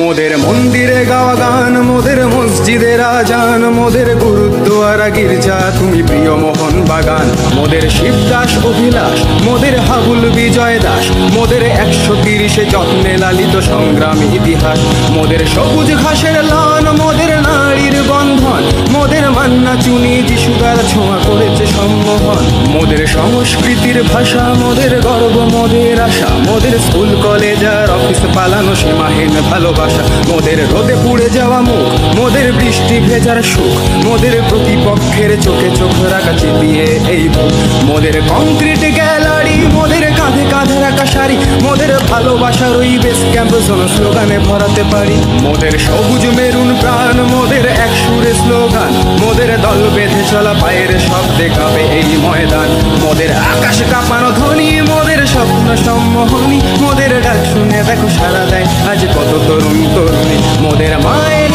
মোদের মন্দিরে গাওয়া গান, মোদের মসজিদের আজান, মোদের গুরুদ্বারা গির্জা তুমি প্রিয় মোহন বাগান। মোদের শিবদাস অভিলাষ, মোদের হাবুল বিজয় দাস, মোদের 130 যত্নে লালিত সংগ্রামী ইতিহাস। মোদের সবুজ ঘাসের লন, মোদের নারীর বন্ধন, মোদের মান্না চুনি যিশুদার ছোঁয়া করেছে সম্মোহন। মোদের সংস্কৃতির ভাষা, মোদের গর্ব, মোদের আশা, মোদের স্কুল কলেজ আর অফিস পালানো সীমাহীন ভালোবাসা। মোদের রোদে পুড়ে যাওয়া মুখ, মোদের বৃষ্টি ভেজার সুখ, মোদের প্রতিপক্ষের চোখে চোখ রাখা চিপিয়ে এই বুক। মোদের কংক্রিট গ্যালারি, মোদের কাঁধে কাঁধে রাখা শাড়ি, মোদের ভালোবাসার ওই বেস ক্যাম্প স্লোগানে ভরাতে পারি। মোদের সবুজ মেরুন প্রাণ, মোদের এক সুরে স্লোগান, মোদের দল বেঁধে চলা পায়ের শব্দে কাঁপে এই ময়দান। মোদের আকাশ কাঁপানো ধ্বনি, মোদের স্বপ্ন সম্মোহনী, মোদের ডাক শুনে দেখো সারা দেয় আজ কত তরুণ তরুণী। মোদের মায়ের